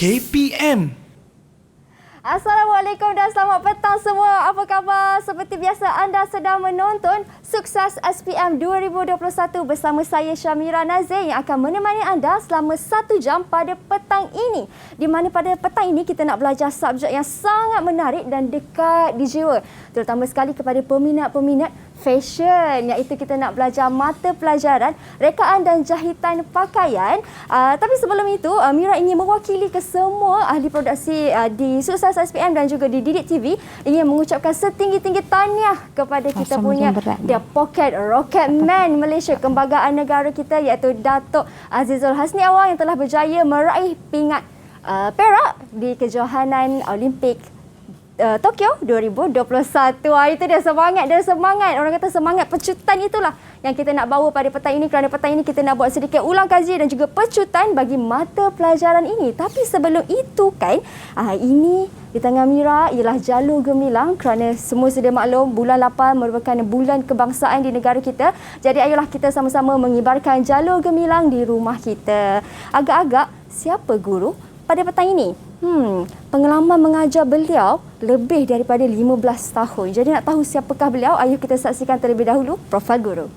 KPM. Assalamualaikum dan selamat petang semua. Apa khabar? Seperti biasa anda sedang menonton Sukses SPM 2021 bersama saya Syamira Nazir yang akan menemani anda selama 1 jam pada petang ini. Di mana pada petang ini kita nak belajar subjek yang sangat menarik dan dekat di jiwa. Terutama sekali kepada peminat-peminat fashion, iaitu kita nak belajar mata pelajaran rekaan dan jahitan pakaian. Tapi sebelum itu, Mira ingin mewakili ke semua ahli produksi di Sukses SPM dan juga di Didik TV, ingin mengucapkan setinggi-tinggi tahniah kepada kita punya The Pocket Rocket Man Malaysia, kebanggaan negara kita, iaitu Datuk Azizul Hasni Awang yang telah berjaya meraih pingat perak di kejohanan Olimpik Tokyo 2021. Itu dia semangat. Orang kata semangat pecutan itulah yang kita nak bawa pada petang ini, kerana petang ini kita nak buat sedikit ulang kaji dan juga pecutan bagi mata pelajaran ini. Tapi sebelum itu kan, ini di tangan Mira ialah jalur gemilang, kerana semua sedia maklum bulan 8 merupakan bulan kebangsaan di negara kita. Jadi ayolah kita sama-sama mengibarkan jalur gemilang di rumah kita. Agak-agak siapa guru pada petang ini? Pengalaman mengajar beliau lebih daripada 15 tahun. Jadi nak tahu siapakah beliau? Ayuh kita saksikan terlebih dahulu profil guru.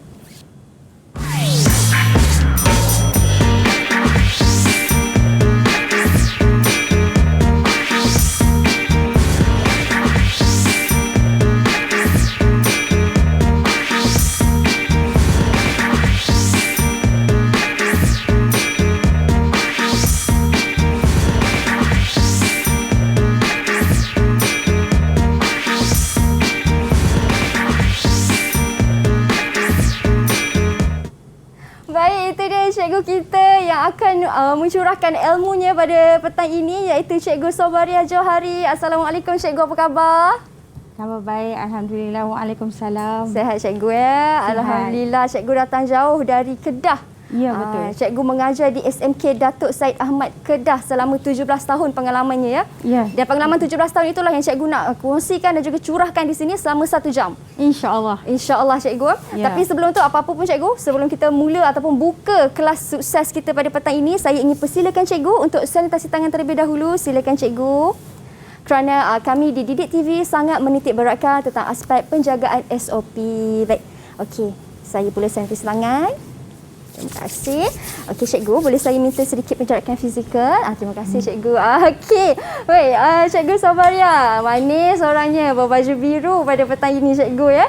Cikgu kita yang akan mencurahkan ilmunya pada petang ini, iaitu Cikgu Sobaria Johari. Assalamualaikum Cikgu, apa khabar? Khabar baik, Alhamdulillah. Waalaikumsalam. Sehat Cikgu ya? Sihat. Alhamdulillah. Cikgu datang jauh dari Kedah. Ya, betul. Cikgu mengajar di SMK Datuk Syed Ahmad Kedah selama 17 tahun pengalamannya ya? Ya. Dan pengalaman 17 tahun itulah yang Cikgu nak kongsikan dan juga curahkan di sini selama 1 jam. InsyaAllah. InsyaAllah Cikgu. Ya. Tapi sebelum tu apa-apa pun Cikgu, sebelum kita mula ataupun buka kelas sukses kita pada petang ini, saya ingin persilakan Cikgu untuk sanitasi tangan terlebih dahulu. Silakan Cikgu. Kerana kami di Didik TV sangat menitik beratkan tentang aspek penjagaan SOP. Baik. Okey, saya boleh sanitasi tangan. Terima kasih. Okey Cikgu, boleh saya minta sedikit penjarakan fizikal? Terima kasih Cikgu. Okey. Baik, Cikgu Sobaria, manis orangnya, berbaju biru pada petang ini Cikgu ya.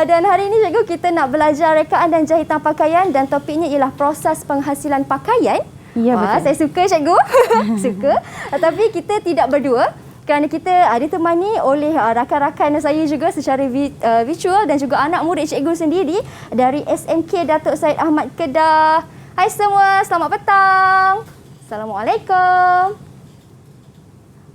Dan hari ini Cikgu kita nak belajar rekaan dan jahitan pakaian dan topiknya ialah proses penghasilan pakaian. Ya, betul. Saya suka Cikgu. Suka. Tapi kita tidak berdua, kerana kita ditemani oleh rakan-rakan saya juga secara virtual dan juga anak murid cikgu sendiri dari SMK Datuk Syed Ahmad Kedah. Hai semua, selamat petang. Assalamualaikum.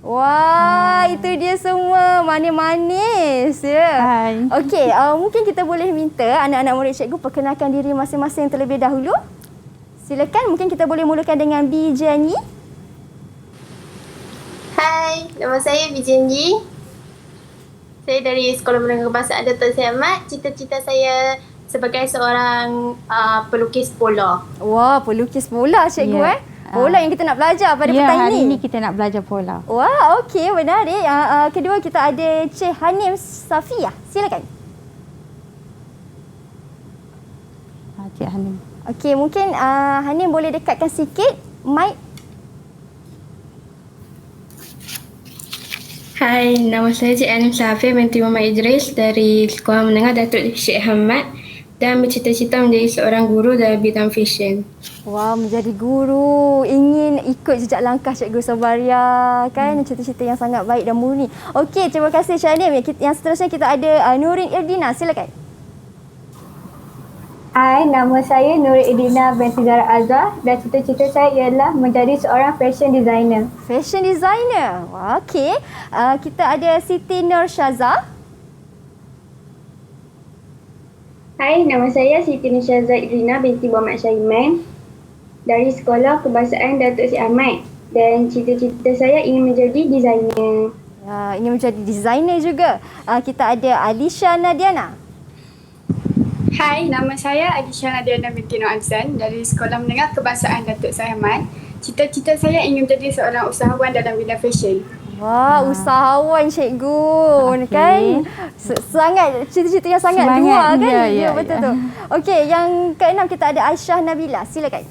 Wah, itu dia semua manis-manis ya. Hai. Okey, mungkin kita boleh minta anak-anak murid cikgu perkenalkan diri masing-masing terlebih dahulu. Silakan, mungkin kita boleh mulakan dengan B. Jenny. Hai, nama saya Bijenji. Saya dari Sekolah Menengah Kebangsaan Datuk Syed Ahmad. Cita-cita saya sebagai seorang pelukis pola. Wah, pelukis pola Cikgu Ya. Pola yang kita nak belajar pada petang hari ini. ini kita nak belajar pola. Wah, okey, menarik. Kedua kita ada Cik Hanim Safia. Silakan. Cik Hanim. Okey, mungkin Hanim boleh dekatkan sikit mic. Hai, nama saya Cik Anim Safia binti Muhammad Idris dari Sekolah Menengah Datuk Syed Ahmad dan bercita-cita menjadi seorang guru dalam bidang fashion. Wah, menjadi guru. Ingin ikut jejak langkah Cikgu Sobaria kan? Cita-cita yang sangat baik dan murni. Okey, terima kasih Cik Hanim. Yang seterusnya kita ada Nurin Irdina. Silakan. Hai, nama saya Nurin Irdina binti Zara Azhar dan cita-cita saya ialah menjadi seorang fashion designer. Fashion designer. Wah, okey. Kita ada Siti Nur Syaza. Hai, nama saya Siti Nursyazah Irina binti Muhammad Syaiman dari Sekolah Kebangsaan Datuk Syed Ahmad dan cita-cita saya ingin menjadi designer. Ingin menjadi designer juga. Kita ada Alisha Nadiana. Hai, nama saya Alisha Nadiana binti Nur Azan dari Sekolah Menengah Kebangsaan Datuk Syed Ahmad Cita-cita saya ingin menjadi seorang usahawan dalam bidang fashion. Wah, usahawan cikgu kan. Sangat cita-cita yang sangat Semangat. dua kan? Ya, betul ya. tu. Okey, yang keenam kita ada Aisyah Nabila. Silakan.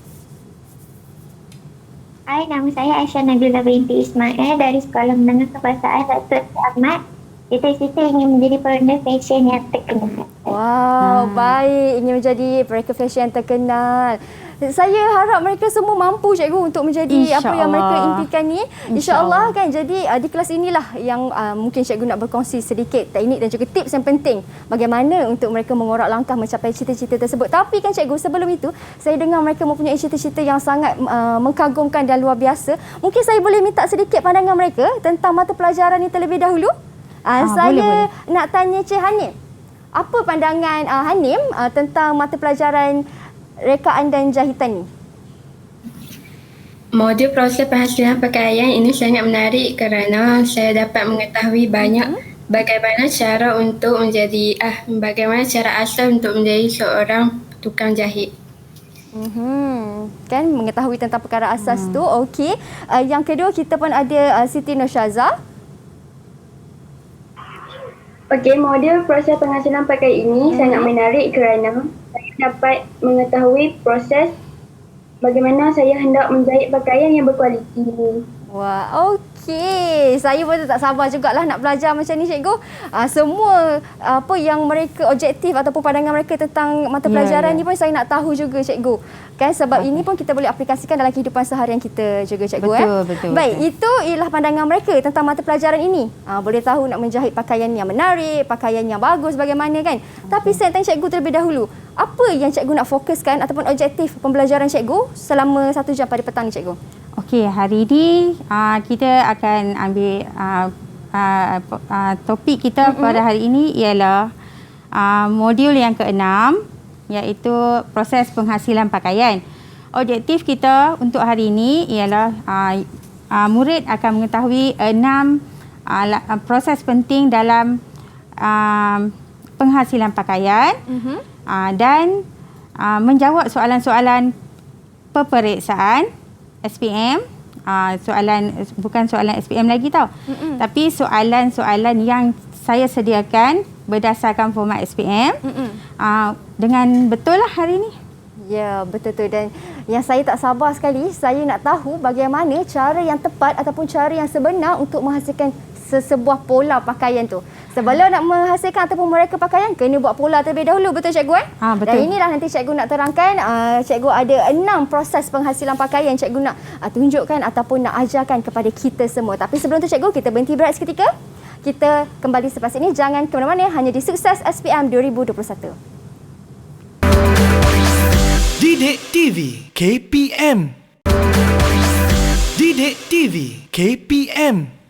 Hai, nama saya Aisyah Nabila binti Ismail dari Sekolah Menengah Kebahasaan Datuk Seri Ahmad. Cita-cita ingin menjadi perendah fashion yang terkenal. Wow, baik. Ingin menjadi perekat fashion yang terkenal. Saya harap mereka semua mampu cikgu untuk menjadi apa yang mereka impikan ni. InsyaAllah kan. Jadi di kelas inilah yang mungkin cikgu nak berkongsi sedikit teknik dan juga tips yang penting bagaimana untuk mereka mengorak langkah mencapai cita-cita tersebut. Tapi kan cikgu, sebelum itu saya dengar mereka mempunyai cita-cita yang sangat mengagumkan dan luar biasa. Mungkin saya boleh minta sedikit pandangan mereka tentang mata pelajaran ini terlebih dahulu? Saya boleh. Nak tanya Cik Hanim. Apa pandangan Hanim tentang mata pelajaran rekaan dan jahitan ni? Modul proses penghasilan pakaian ini sangat menarik kerana saya dapat mengetahui banyak bagaimana cara asal untuk menjadi seorang tukang jahit. Kan mengetahui tentang perkara asas tu. Okey. Yang kedua kita pun ada Siti Nursyazah. Okey, modul proses penghasilan pakaian ini sangat menarik kerana saya dapat mengetahui proses bagaimana saya hendak menjahit pakaian yang berkualiti. Wah, okey. Saya pun tak sabar jugalah nak belajar macam ni cikgu. Semua apa yang mereka objektif ataupun pandangan mereka tentang mata pelajaran ni pun saya nak tahu juga cikgu. Kan sebab ini pun kita boleh aplikasikan dalam kehidupan seharian kita juga cikgu. Betul. Baik, itu ialah pandangan mereka tentang mata pelajaran ini. Boleh tahu nak menjahit pakaian yang menarik, pakaian yang bagus bagaimana kan. Tapi saya tanya cikgu terlebih dahulu. Apa yang cikgu nak fokuskan ataupun objektif pembelajaran cikgu selama 1 jam pada petang ni cikgu? Okey, hari ini kita akan ambil topik kita pada hari ini ialah modul yang ke-6 iaitu proses penghasilan pakaian. Objektif kita untuk hari ini ialah murid akan mengetahui 6 proses penting dalam penghasilan pakaian dan menjawab soalan-soalan peperiksaan SPM. Bukan soalan SPM lagi tau. Tapi soalan-soalan yang saya sediakan berdasarkan format SPM dengan betul lah hari ni. Ya, betul tu. Dan yang saya tak sabar sekali, saya nak tahu bagaimana cara yang tepat ataupun cara yang sebenar untuk menghasilkan sesebuah pola pakaian tu. Sebelum nak menghasilkan ataupun mereka pakaian, kena buat pola terlebih dahulu. Betul cikgu? Betul. Dan inilah nanti cikgu nak terangkan. Cikgu ada 6 proses penghasilan pakaian cikgu nak tunjukkan ataupun nak ajarkan kepada kita semua. Tapi sebelum tu cikgu, kita berhenti berehat seketika. Kita kembali selepas ini. Jangan ke mana-mana, hanya di Sukses SPM 2021. Didik TV KPM. Didik TV KPM.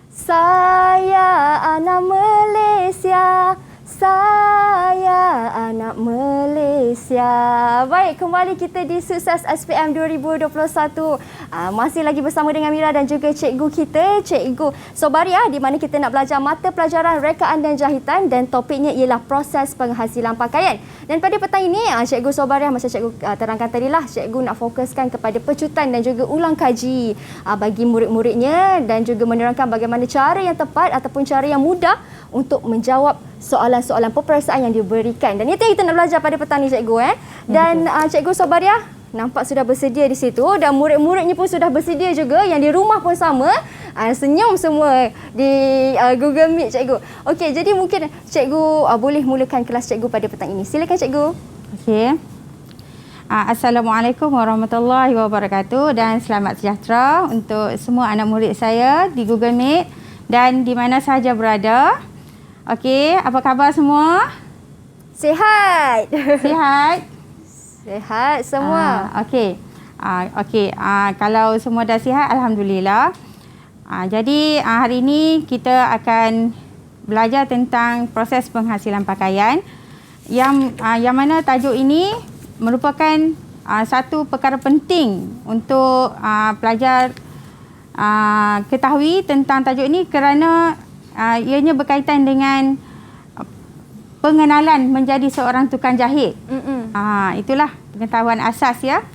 Saya anak Malaysia. Saya anak Malaysia. Baik, kembali kita di Sukses SPM 2021. Masih lagi bersama dengan Mira dan juga cikgu kita, Cikgu Sobariah, di mana kita nak belajar mata pelajaran rekaan dan jahitan dan topiknya ialah proses penghasilan pakaian. Dan pada petang ini, Cikgu Sobariah macam cikgu terangkan tadilah, cikgu nak fokuskan kepada pecutan dan juga ulang kaji bagi murid-muridnya dan juga menerangkan bagaimana cara yang tepat ataupun cara yang mudah untuk menjawab soalan-soalan peperiksaan yang diberikan. Dan itu yang kita nak belajar pada petang ni cikgu. Dan Cikgu Sobariah nampak sudah bersedia di situ dan murid-muridnya pun sudah bersedia juga, yang di rumah pun sama. Senyum semua di Google Meet cikgu. Okey, jadi mungkin cikgu boleh mulakan kelas cikgu pada petang ini. Silakan cikgu. Okey. Assalamualaikum warahmatullahi wabarakatuh dan selamat sejahtera untuk semua anak murid saya di Google Meet dan di mana sahaja berada. Okey, apa khabar semua? Sihat. Sihat? Sihat semua. Okey. Kalau semua dah sihat, alhamdulillah. Jadi hari ini kita akan belajar tentang proses penghasilan pakaian yang mana tajuk ini merupakan satu perkara penting untuk pelajar ketahui tentang tajuk ini kerana ianya berkaitan dengan pengenalan menjadi seorang tukang jahit. Itulah pengetahuan asas ya.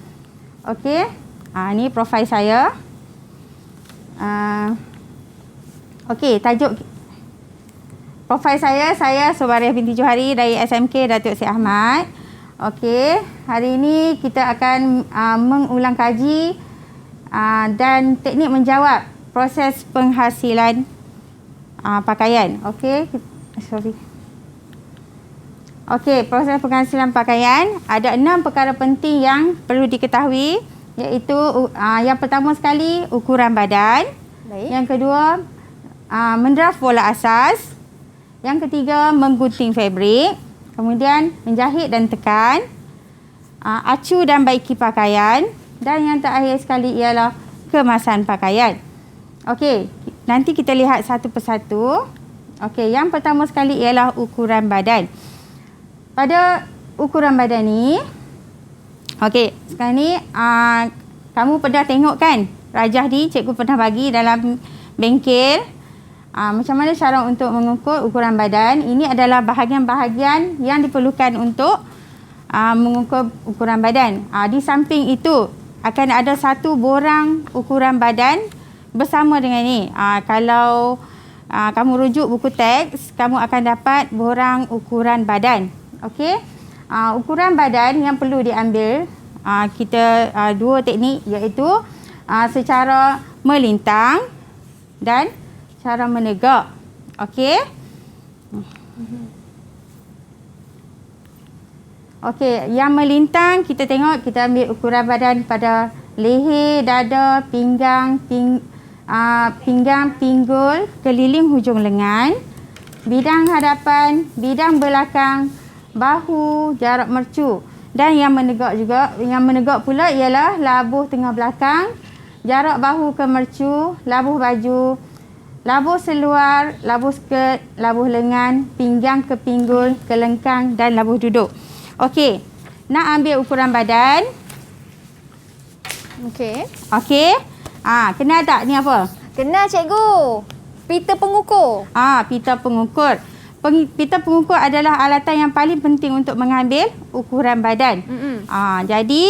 Okey. Ini profil saya. Okey, tajuk profil saya Sobariah binti Johari dari SMK Datuk Seri Ahmad. Okey, hari ini kita akan mengulang kaji dan teknik menjawab proses penghasilan pakaian. Okey, Okey, proses penghasilan pakaian ada 6 perkara penting yang perlu diketahui, iaitu yang pertama sekali ukuran badan. Baik. Yang kedua mendraft pola asas. Yang ketiga menggunting fabrik. Kemudian menjahit dan tekan. Acu dan baiki pakaian. Dan yang terakhir sekali ialah kemasan pakaian. Okey, nanti kita lihat satu persatu. Okey, yang pertama sekali ialah ukuran badan. Pada ukuran badan ni, okey, sekarang ni kamu pernah tengok kan rajah ni cikgu pernah bagi dalam bengkel. Macam mana cara untuk mengukur ukuran badan. Ini adalah bahagian-bahagian yang diperlukan untuk mengukur ukuran badan. Di samping itu akan ada satu borang ukuran badan bersama dengan ni. Kalau kamu rujuk buku teks, kamu akan dapat borang ukuran badan. Okey. Ukuran badan yang perlu diambil kita dua teknik, iaitu secara melintang dan cara menegak. Okey. Okey, yang melintang kita tengok, kita ambil ukuran badan pada leher, dada, pinggang, pinggul, keliling hujung lengan, bidang hadapan, bidang belakang, bahu, jarak mercu. Dan yang menegak juga, yang menegak pula ialah labuh tengah belakang, jarak bahu ke mercu, labuh baju, labuh seluar, labuh skirt, labuh lengan, pinggang ke pinggul, kelengkang dan labuh duduk. Okey, nak ambil ukuran badan. Okey. Okey. Kenal tak ni apa? Kenal cikgu. Pita pengukur. Pita pengukur. Pita pengukur adalah alatan yang paling penting untuk mengambil ukuran badan. Jadi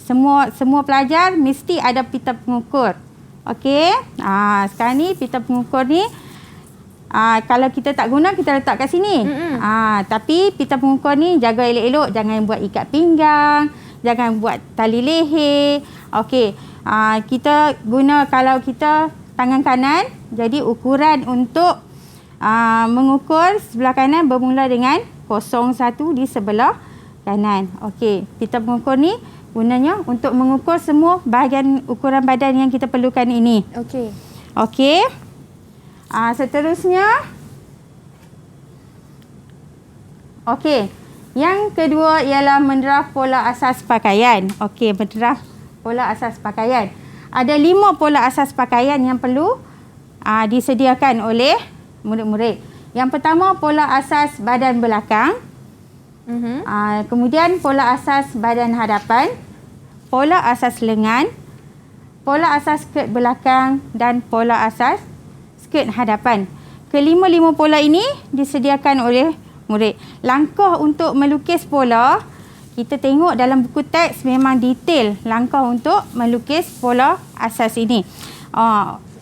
semua pelajar mesti ada pita pengukur. Okey. Sekarang ni pita pengukur ni kalau kita tak guna, kita letak kat sini. Tapi pita pengukur ni jaga elok-elok, jangan buat ikat pinggang, jangan buat tali leher. Okey. Kita guna, kalau kita tangan kanan, jadi ukuran untuk mengukur sebelah kanan bermula dengan 01 di sebelah kanan. Okey, pita pengukur ni gunanya untuk mengukur semua bahagian ukuran badan yang kita perlukan ini. Okey. Okey. Seterusnya. Okey. Yang kedua ialah mendraft pola asas pakaian. Okey, mendraft pola asas pakaian. Ada 5 pola asas pakaian yang perlu disediakan oleh murid-murid. Yang pertama, pola asas badan belakang. Kemudian pola asas badan hadapan, pola asas lengan, pola asas skirt belakang dan pola asas skirt hadapan. Kelima-lima pola ini disediakan oleh murid. Langkah untuk melukis pola, kita tengok dalam buku teks memang detail langkah untuk melukis pola asas ini.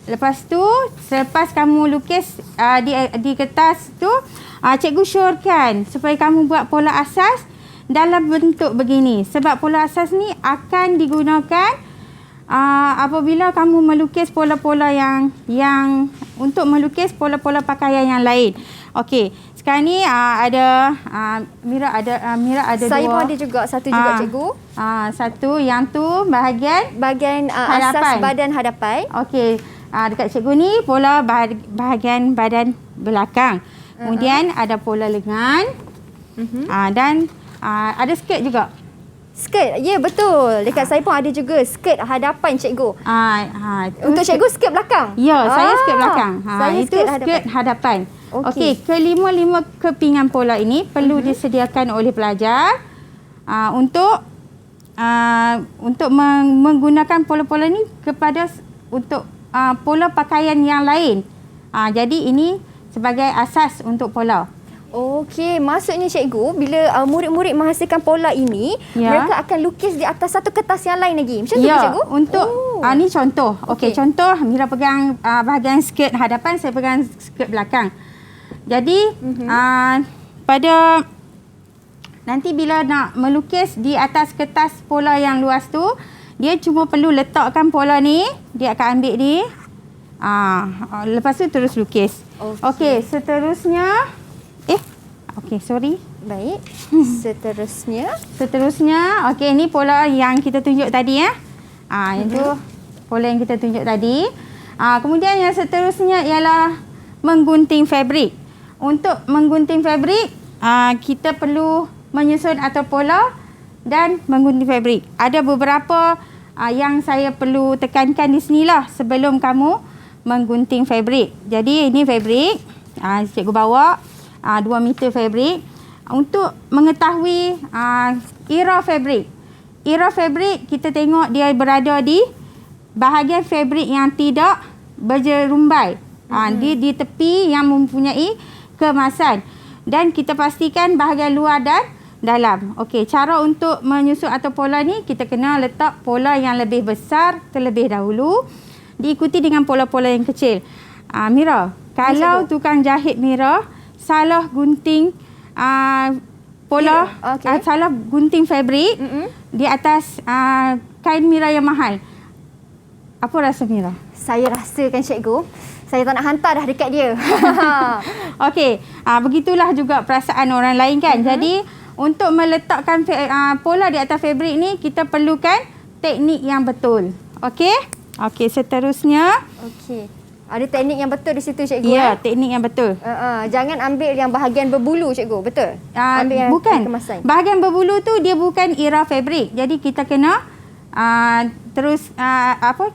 Lepas tu, selepas kamu lukis di kertas tu, cikgu syorkan supaya kamu buat pola asas dalam bentuk begini. Sebab pola asas ni akan digunakan apabila kamu melukis pola-pola yang untuk melukis pola-pola pakaian yang lain. Okey, sekarang ni ada Mira ada Saya dua. pun ada juga satu juga cikgu. Satu yang tu bahagian asas badan hadapan. Okey. Dekat cikgu ni pola bahagian badan belakang. Kemudian ada pola lengan. Dan ada skirt juga. Skirt, ya betul. Dekat saya pun ada juga skirt hadapan cikgu. Untuk cikgu skirt belakang? Ya, saya skirt belakang. Saya Itu skirt hadapan. Okey, kelima-lima kepingan pola ini perlu disediakan oleh pelajar untuk menggunakan pola-pola ni kepada untuk pola pakaian yang lain. Jadi ini sebagai asas untuk pola. Okey, maksudnya cikgu, bila murid-murid menghasilkan pola ini, mereka akan lukis di atas satu kertas yang lain lagi. Macam tu ke, cikgu? Untuk ni contoh. Okey, contoh Mira pegang bahagian skirt hadapan, saya pegang skirt belakang. Jadi pada nanti bila nak melukis di atas kertas pola yang luas tu, dia cuma perlu letakkan pola ni, dia akan ambil ni. Lepas tu terus lukis. Okey, seterusnya okey, sorry. Baik. Seterusnya, okey, ni pola yang kita tunjuk tadi ya. Itu pola yang kita tunjuk tadi. Kemudian yang seterusnya ialah menggunting fabrik. Untuk menggunting fabrik, kita perlu menyusun atur pola dan menggunting fabrik. Ada beberapa yang saya perlu tekankan di sinilah sebelum kamu menggunting fabrik. Jadi ini fabrik, cikgu bawa 2 meter fabrik. Untuk mengetahui era fabrik. Era fabrik kita tengok dia berada di bahagian fabrik yang tidak berjerumbai. Di tepi yang mempunyai kemasan. Dan kita pastikan bahagian luar dan dalam. Okey, cara untuk menyusun atau pola ni, kita kena letak pola yang lebih besar terlebih dahulu, diikuti dengan pola-pola yang kecil. Mira, kalau tukang jahit Mira salah gunting pola, salah gunting fabrik di atas kain Mira yang mahal, apa rasa Mira? Saya rasakan, cikgu, saya tak nak hantar dah dekat dia. Okey, begitulah juga perasaan orang lain kan. Jadi untuk meletakkan pola di atas fabrik ni, kita perlukan teknik yang betul. Okey? Okey, seterusnya. Okey. Ada teknik yang betul di situ, cikgu. Ya, teknik yang betul. Jangan ambil yang bahagian berbulu, cikgu. Betul? Ambil yang bukan. kemasan. Bahagian berbulu tu dia bukan era fabrik. Jadi kita kena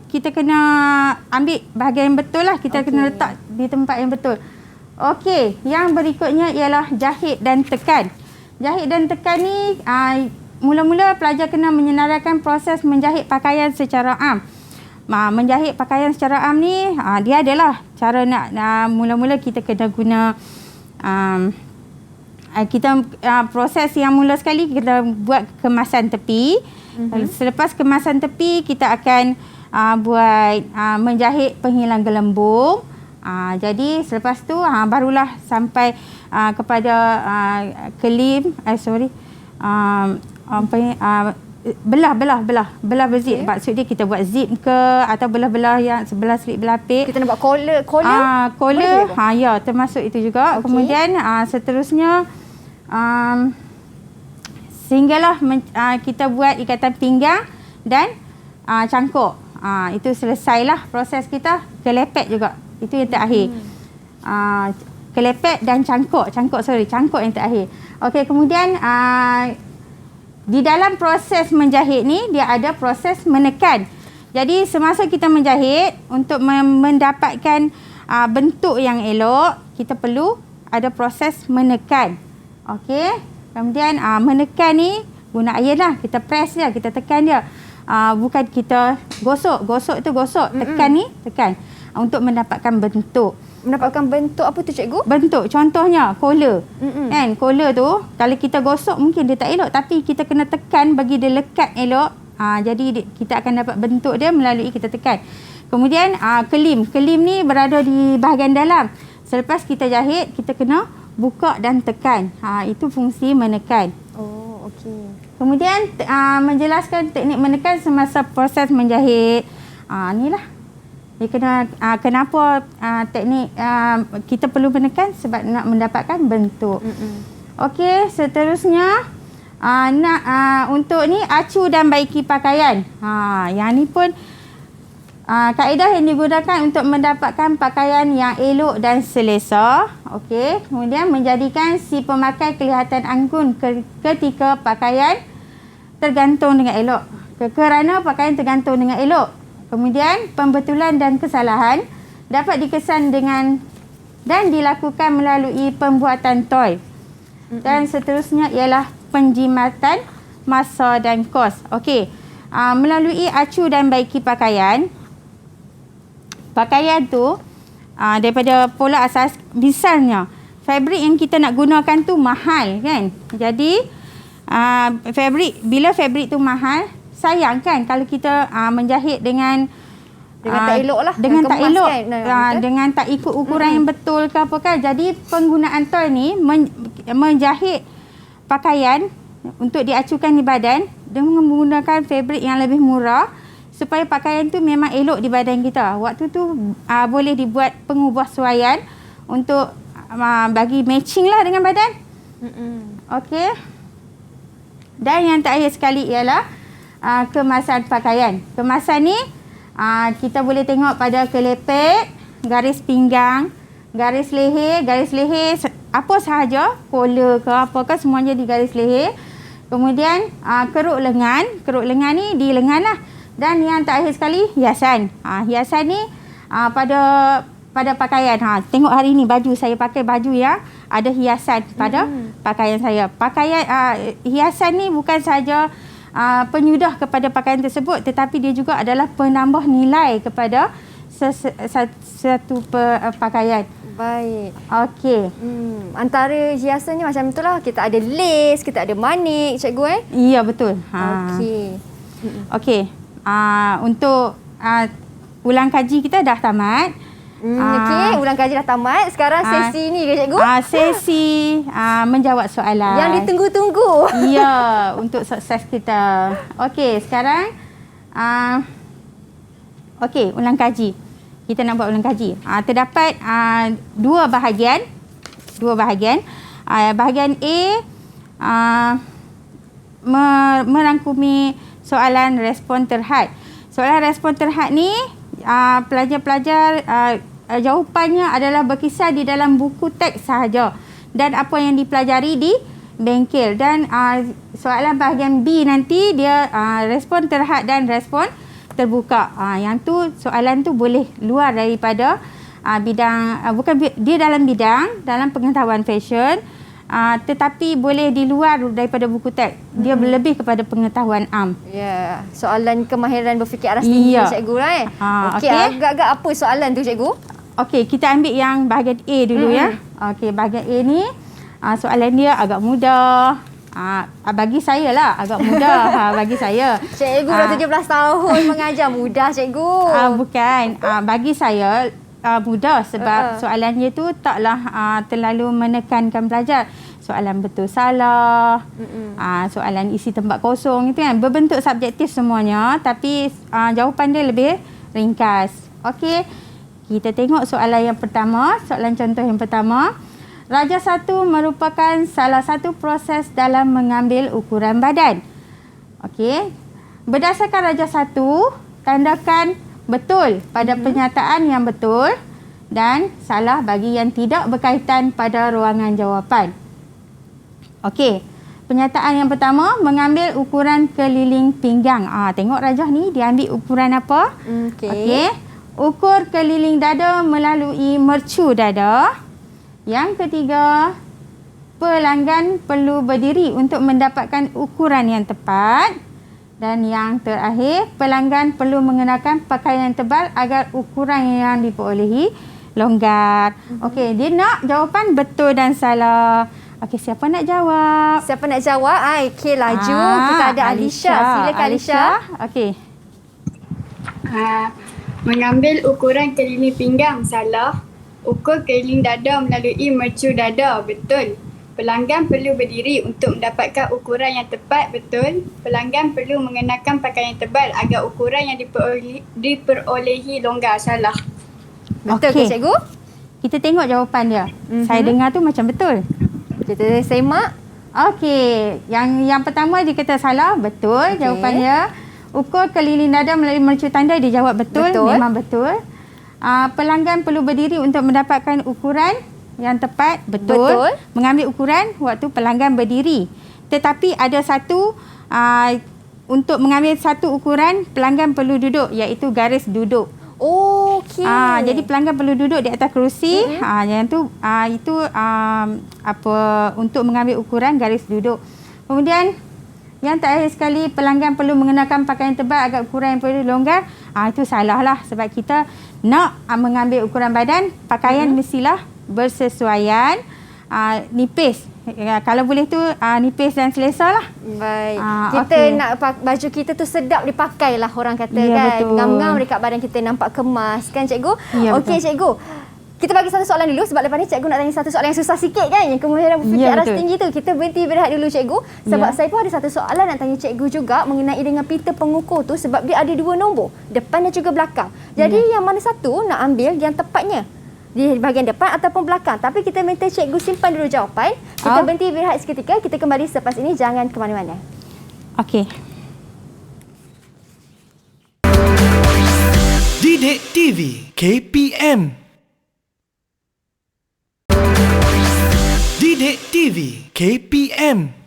kita kena ambil bahagian yang betul lah. Kita kena letak di tempat yang betul. Okey, yang berikutnya ialah jahit dan tekan. Jahit dan tekan ni mula-mula pelajar kena menyenaraikan proses menjahit pakaian secara am. Menjahit pakaian secara am ni, dia adalah cara nak mula-mula kita kena guna proses yang mula sekali kita buat kemasan tepi. Selepas kemasan tepi, kita akan buat menjahit penghilang gelembung. Jadi selepas tu barulah sampai kepada belah berzip. Maksud dia kita buat zip ke atau belah-belah yang sebelah slip belapik. Kita nak buat collar. Collar, ya, termasuk itu juga. Kemudian seterusnya sehinggalah kita buat ikatan pinggang dan cangkuk. Itu selesailah proses kita. Kelepek juga. Itu yang terakhir. Kelepek dan cangkuk yang terakhir. Okey, kemudian di dalam proses menjahit ni, dia ada proses menekan. Jadi semasa kita menjahit, untuk mendapatkan bentuk yang elok, kita perlu ada proses menekan. Okey. Kemudian menekan ni guna air lah. Kita press dia, kita tekan dia. Bukan kita gosok. Gosok tu gosok. Tekan ni tekan. Untuk mendapatkan bentuk. Mendapatkan bentuk apa tu, cikgu? Bentuk. Contohnya collar. Kan, collar tu kalau kita gosok mungkin dia tak elok, tapi kita kena tekan bagi dia lekat elok. Jadi kita akan dapat bentuk dia melalui kita tekan. Kemudian kelim. Kelim ni berada di bahagian dalam. Selepas kita jahit, kita kena buka dan tekan. Itu fungsi menekan. Oh, okey. Kemudian menjelaskan teknik menekan semasa proses menjahit. Inilah. Dia kena kenapa teknik kita perlu menekan, sebab nak mendapatkan bentuk. Okey, seterusnya untuk ni acu dan baiki pakaian. Yang ni pun kaedah yang digunakan untuk mendapatkan pakaian yang elok dan selesa. Okey, kemudian menjadikan si pemakai kelihatan anggun ketika pakaian tergantung dengan elok. Kerana pakaian tergantung dengan elok. Kemudian pembetulan dan kesalahan dapat dikesan dengan dan dilakukan melalui pembuatan toy. Dan seterusnya ialah penjimatan masa dan kos. Okey. Melalui acu dan baiki pakaian. Pakaian tu daripada pola asas, misalnya fabric yang kita nak gunakan tu mahal kan. Jadi bila fabric tu mahal, sayang kan kalau kita menjahit dengan tak elok lah. Dengan tak elok, Kan? dengan tak ikut ukuran yang betul ke apa kan. Jadi penggunaan toy ni menjahit pakaian untuk diacukan di badan dengan menggunakan fabric yang lebih murah supaya pakaian tu memang elok di badan kita. Waktu tu boleh dibuat pengubahsuaian untuk bagi matching lah dengan badan. Okey. Dan yang terakhir sekali ialah kemasan pakaian. Kemasan ni kita boleh tengok pada kelepek, garis pinggang, garis leher apa sahaja, collar ke apa ke semuanya di garis leher. Kemudian keruk lengan ni di lengan lah. Dan yang terakhir sekali hiasan. Hiasan ni pada pakaian. Tengok hari ni baju saya pakai baju yang ada hiasan pada pakaian saya. Hiasan ni bukan sahaja penyudah kepada pakaian tersebut, tetapi dia juga adalah penambah nilai kepada satu pakaian. Baik. Okey. Antara hiasan ni macam itulah. Kita ada lace, kita ada manik, cikgu Ya, betul. Okey. Okey. Untuk ulang kaji kita dah tamat. Okey, ulang kaji dah tamat. Sekarang sesi ni ke cikgu? Sesi menjawab soalan. Yang ditunggu-tunggu. Ya, untuk sukses kita. Okey, sekarang okey, ulang kaji. Kita nak buat ulang kaji. Terdapat dua bahagian. Bahagian A merangkumi soalan respon terhad. Soalan respon terhad ni pelajar-pelajar jawapannya adalah berkisar di dalam buku teks sahaja dan apa yang dipelajari di bengkel. Dan soalan bahagian B nanti dia respon terhad dan respon terbuka. Yang tu soalan tu boleh luar daripada bidang, dia dalam pengetahuan fashion, tetapi boleh di luar daripada buku teks. Dia lebih kepada pengetahuan am. Ya, soalan kemahiran berfikir aras tinggi cikgu lah Okey, agak-agak apa soalan tu cikgu? Okey, kita ambil yang bahagian A dulu ya. Okey, bahagian A ni soalan dia agak mudah. Bagi saya lah agak mudah. Bagi saya. Cikgu dah 17 tahun mengajar, mudah cikgu. Bukan. Bagi saya mudah sebab soalannya tu taklah terlalu menekankan pelajar. Soalan betul salah, soalan isi tempat kosong itu kan berbentuk subjektif semuanya, tapi jawapan dia lebih ringkas. Okey. Kita tengok soalan yang pertama, soalan contoh yang pertama. Raja 1 merupakan salah satu proses dalam mengambil ukuran badan. Okey. Berdasarkan Raja 1, tandakan betul pada pernyataan yang betul dan salah bagi yang tidak berkaitan pada ruangan jawapan. Okey. Pernyataan yang pertama, mengambil ukuran keliling pinggang. Tengok Rajah ni dia ambil ukuran apa? Okey. Ukur keliling dada melalui mercu dada. Yang ketiga, pelanggan perlu berdiri untuk mendapatkan ukuran yang tepat. Dan yang terakhir, pelanggan perlu mengenakan pakaian tebal agar ukuran yang diperolehi longgar. Okey, dia nak jawapan betul dan salah. Okey, siapa nak jawab? Siapa nak jawab? Okey, laju. Kita ada Alisha. Silakan Alisha. Okey. Mengambil ukuran keliling pinggang, salah. Ukur keliling dada melalui mercu dada, betul. Pelanggan perlu berdiri untuk mendapatkan ukuran yang tepat, betul. Pelanggan perlu mengenakan pakaian tebal agar ukuran yang diperolehi longgar, salah. Betul ke cikgu? Kita tengok jawapan dia. Saya dengar tu macam betul. Kita semak. Okey, yang pertama dia kata salah, betul jawapan dia. Ukur keliling dada melalui mercu tanda dia jawab betul. Memang betul. Pelanggan perlu berdiri untuk mendapatkan ukuran yang tepat, betul. Mengambil ukuran waktu pelanggan berdiri. Tetapi ada satu untuk mengambil satu ukuran pelanggan perlu duduk, iaitu garis duduk. Okey. Jadi pelanggan perlu duduk di atas kerusi. Yang tu itu untuk mengambil ukuran garis duduk. Kemudian yang terakhir sekali, pelanggan perlu mengenakan pakaian tebal agar ukuran yang perlu longgar. Itu salah lah sebab kita nak mengambil ukuran badan, pakaian mestilah bersesuaian nipis. Kalau boleh tu nipis dan selesa lah. Baik. Kita okey. nak baju kita tu sedap dipakai lah orang kata Ya, kan. betul. Ngam-ngam dekat badan kita nampak kemas kan cikgu? Ya, Okey betul. cikgu. Kita bagi satu soalan dulu sebab lepas ni cikgu nak tanya satu soalan yang susah sikit kan. Yang kemahiran berfikir Ya, aras betul. tinggi tu. Kita berhenti berehat dulu cikgu. Sebab Ya. saya pun ada satu soalan nak tanya cikgu juga mengenai dengan pita pengukur tu sebab dia ada 2 nombor. Depan dan juga belakang. Jadi yang mana satu nak ambil yang tepatnya? Di bahagian depan ataupun belakang. Tapi kita minta cikgu simpan dulu jawapan. Kita berhenti berehat seketika. Kita kembali selepas ini. Jangan ke mana-mana. Okey. Didik TV KPM. Didik TV KPM.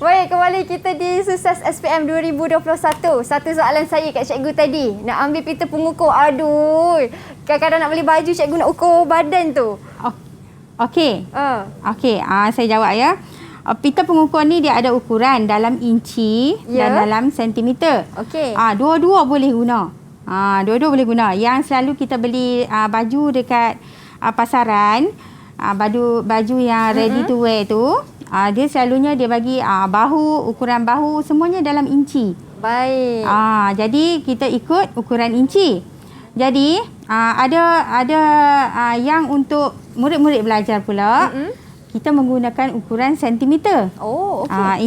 Baik, kembali kita di Sukses SPM 2021. Satu soalan saya kat cikgu tadi. Nak ambil pita pengukur. Aduh. Kadang-kadang nak beli baju, cikgu nak ukur badan tu. Okey. Okey, saya jawab ya. Pita pengukur ni dia ada ukuran dalam inci dan dalam sentimeter. Okey. Dua-dua boleh guna. Dua-dua boleh guna. Yang selalu kita beli baju dekat pasaran, baju yang ready to wear tu, dia selalunya dia bagi bahu, ukuran bahu semuanya dalam inci. Baik. Jadi kita ikut ukuran inci. Jadi ada yang untuk murid-murid belajar pula, kita menggunakan ukuran sentimeter. Oh, okey.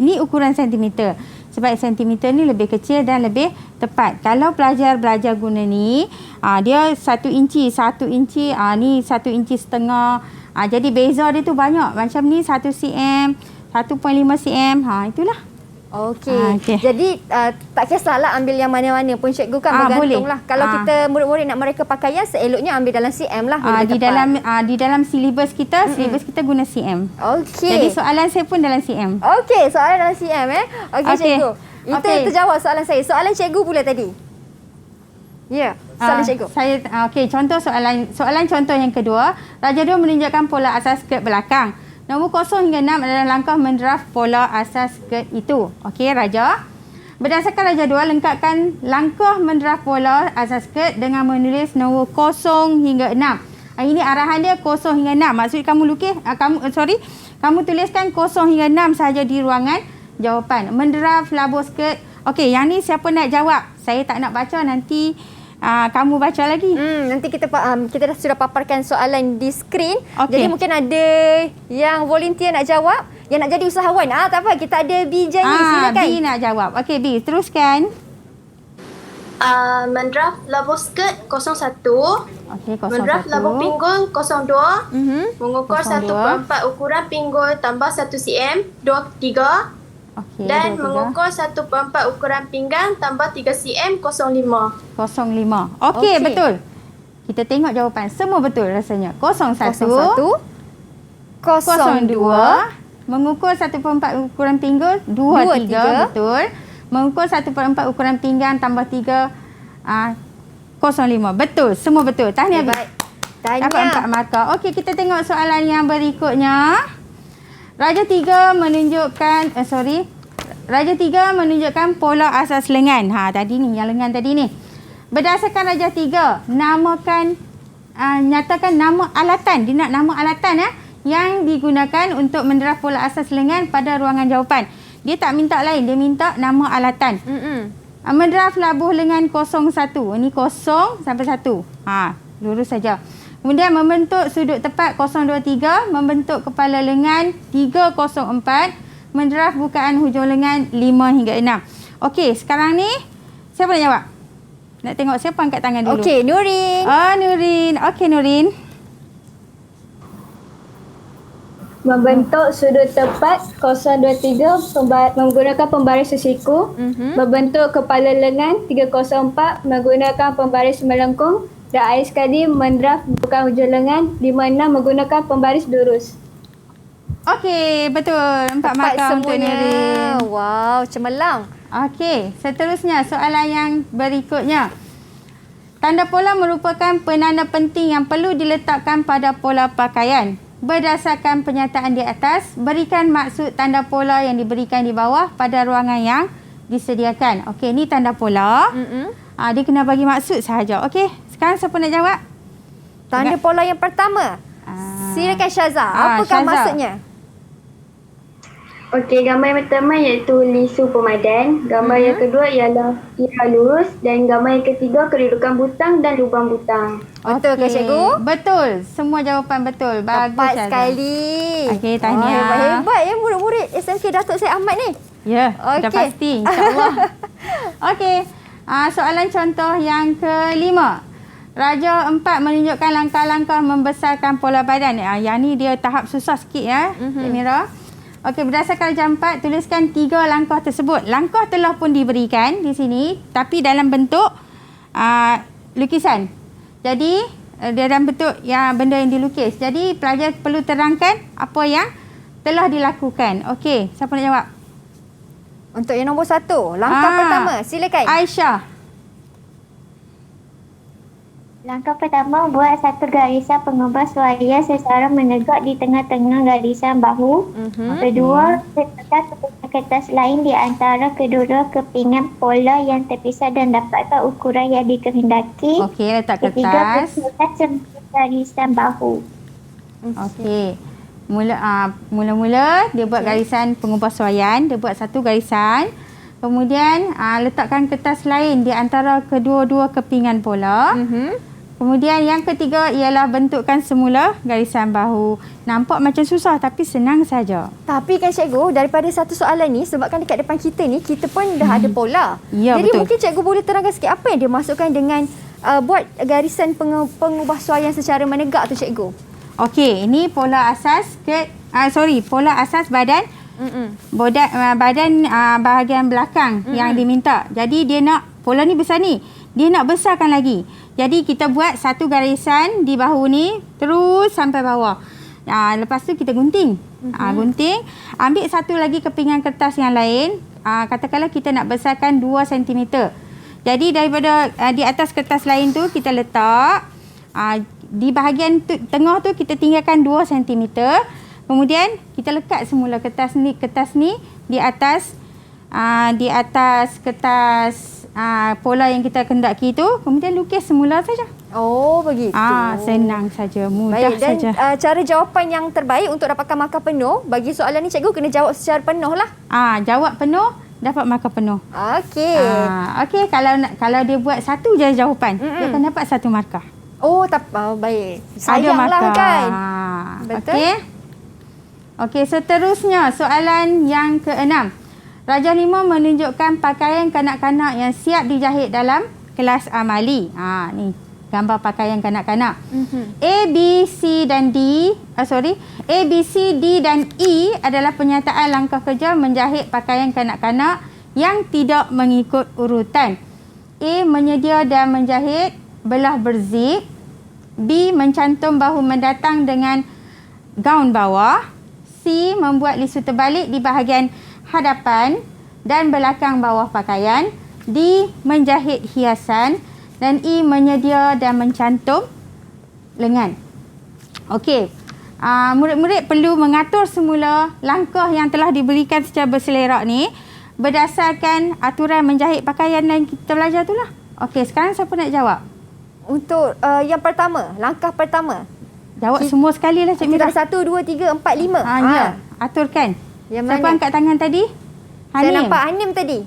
Ini ukuran sentimeter. Sebab sentimeter ni lebih kecil dan lebih tepat. Kalau pelajar belajar guna ni, dia 1 inci, ni 1 inci setengah. Jadi beza dia tu banyak. Macam ni 1 cm, 1.5 cm. Itulah. Okey. Okey. Jadi tak kisahlah ambil yang mana-mana pun cikgu kan bergantung boleh. lah. Kalau kita murid-murid nak mereka pakaian, seeloknya ambil dalam cm lah. Di dalam silibus kita, silibus kita guna cm. Okey. Jadi soalan saya pun dalam cm. Okey, soalan dalam cm Okey, cikgu. Itu terjawab soalan saya. Soalan cikgu pula tadi. Ya, soalan cikgu. Contoh soalan contoh yang kedua. Raja 2 menunjukkan pola asas skirt belakang. Nombor 0 hingga 6 adalah langkah mendraft pola asas skirt itu. Okey, Raja. Berdasarkan Raja 2, lengkapkan langkah mendraft pola asas skirt dengan menulis nombor 0 hingga 6. Ini arahan dia 0 hingga 6. Maksud kamu lukis, kamu tuliskan 0 hingga 6 sahaja di ruangan jawapan. Mendraft labur skirt. Okey, yang ni siapa nak jawab? Saya tak nak baca, nanti kamu baca lagi. Nanti kita sudah paparkan soalan di skrin. Okey. Jadi mungkin ada yang volunteer nak jawab, yang nak jadi usahawan. Tak apa, kita ada B je ni. Silakan. B nak jawab. Okey, B, teruskan. Mendraft labur skirt 01. Okey, 01. Mendraft labur pinggul 02. Mengukur 02. 1/4 ukuran pinggul tambah 1 cm 23. Okey, Dan 23. mengukur 1/4 ukuran pinggang tambah 3 cm 05. 05. Okey, betul. Kita tengok jawapan. Semua betul rasanya. 01. 02. Mengukur 1/4 ukuran pinggul 23. Betul. Mengukur 1/4 ukuran pinggang tambah 3 05. Betul. Semua betul. Tahniah. Baik. Tanya. Dapat 4 markah. Okey, kita tengok soalan yang berikutnya. Raja 3 menunjukkan Raja 3 menunjukkan pola asas lengan. Tadi ni, yang lengan tadi ni. Berdasarkan Raja 3, nyatakan nama alatan. Dia nak nama alatan yang digunakan untuk mendraft pola asas lengan pada ruangan jawapan. Dia tak minta lain, dia minta nama alatan. Mendraft labuh lengan 01. Ini 0 sampai 1. Lurus saja. Kemudian membentuk sudut tepat 023, membentuk kepala lengan 304, mendraft bukaan hujung lengan 5 hingga 6. Okey, sekarang ni siapa nak jawab? Nak tengok siapa angkat tangan dulu. Okey, Nurin. Nurin. Okey, Nurin. Membentuk sudut tepat 023 menggunakan pembaris sesiku. Membentuk kepala lengan 304 menggunakan pembaris melengkung. Dan air sekali mendraft bukan hujung lengan 56 menggunakan pembaris lurus. Okey, betul. 4 markah untuk Nurin. Wow, cemerlang. Okey, seterusnya soalan yang berikutnya. Tanda pola merupakan penanda penting yang perlu diletakkan pada pola pakaian. Berdasarkan pernyataan di atas, berikan maksud tanda pola yang diberikan di bawah pada ruangan yang disediakan. Okey, ni tanda pola. Dia kena bagi maksud sahaja. Okey, sekarang siapa nak jawab? Tanda pola yang pertama. Silakan Syaza. Apakah Syaza. maksudnya? Okey, gambar yang pertama iaitu lisu pemadan. Gambar yang kedua ialah tirai lurus dan gambar yang ketiga kedudukan butang dan lubang butang. Betul ke cikgu? Betul. Semua jawapan betul. Bagus Tepat Syaza. sekali. Okey, tahniah. Hebat-hebat ya murid-murid SMK Datuk Syed Ahmad ni. Ya, dah Okey. pasti insya-Allah. Okey. Soalan contoh yang kelima. Raja 4 menunjukkan langkah-langkah membesarkan pola badan. Yang ni dia tahap susah sikit ya, Cik Mira. Okey, berdasarkan raja 4, tuliskan 3 langkah tersebut. Langkah telah pun diberikan di sini tapi dalam bentuk lukisan. Jadi dia dalam bentuk yang benda yang dilukis. Jadi pelajar perlu terangkan apa yang telah dilakukan. Okey, siapa nak jawab? Untuk yang nombor 1, langkah pertama. Silakan. Aisyah. Langkah pertama, buat satu garisan pengubah suara secara menegak di tengah-tengah garisan bahu. Kedua, letakkan kepingan kertas lain di antara kedua kepingan pola yang terpisah dan dapatkan ukuran yang dikehendaki. Okey, letak Ketiga, kertas. bersihkan semua garisan bahu. Okey. Mula-mula dia buat garisan pengubah suaian, dia buat satu garisan. Kemudian letakkan kertas lain di antara kedua-dua kepingan pola. Kemudian yang ketiga ialah bentukkan semula garisan bahu. Nampak macam susah tapi senang saja. Tapi kan cikgu, daripada satu soalan ni, sebabkan dekat depan kita ni, kita pun dah ada pola. Ya, Jadi betul. mungkin cikgu boleh terangkan sikit apa yang dia masukkan dengan buat garisan pengubah suaian secara menegak tu cikgu. Okey, ini pola asas pola asas badan. Badan bahagian belakang yang diminta. Jadi dia nak pola ni besar ni. Dia nak besarkan lagi. Jadi kita buat satu garisan di bahu ni terus sampai bawah. Lepas tu kita gunting. Gunting. Ambil satu lagi kepingan kertas yang lain. Katakanlah kita nak besarkan 2 cm. Jadi daripada di atas kertas lain tu kita letak. Di bahagian tengah tu kita tinggalkan 2 cm. Kemudian kita lekat semula kertas ni di atas kertas pola yang kita kehendaki tu. Kemudian lukis semula saja. Oh, begitu. Senang saja, mudah Baik, dan saja. cara jawapan yang terbaik untuk dapatkan markah penuh bagi soalan ni cikgu kena jawab secara penuh lah. Jawab penuh dapat markah penuh. Okey. Okey, kalau dia buat satu je jawapan, dia akan dapat 1 markah. Oh, baik. Ada Sayanglah markah. kan. Betul. Okey, seterusnya soalan yang ke-6. Raja 5 menunjukkan pakaian kanak-kanak yang siap dijahit dalam kelas amali. Ni gambar pakaian kanak-kanak. A, B, C dan D, A, B, C, D dan E adalah penyataan langkah kerja menjahit pakaian kanak-kanak yang tidak mengikut urutan. A, menyedia dan menjahit belah berzip. B, mencantum bahu mendatang dengan gaun bawah. C, membuat lisu terbalik di bahagian hadapan dan belakang bawah pakaian. D, menjahit hiasan. Dan E, menyedia dan mencantum lengan. Okey. Murid-murid perlu mengatur semula langkah yang telah diberikan secara berselerak ni berdasarkan aturan menjahit pakaian yang kita belajar tu lah. Okey, sekarang siapa nak jawab? Untuk yang pertama, langkah pertama. Jawab semua sekali lah, Cik Mira. Kita 1, 2, 3, 4, 5. Ya, aturkan. Yang Siapa mana? angkat tangan tadi? Hanim. Saya nampak Hanim tadi.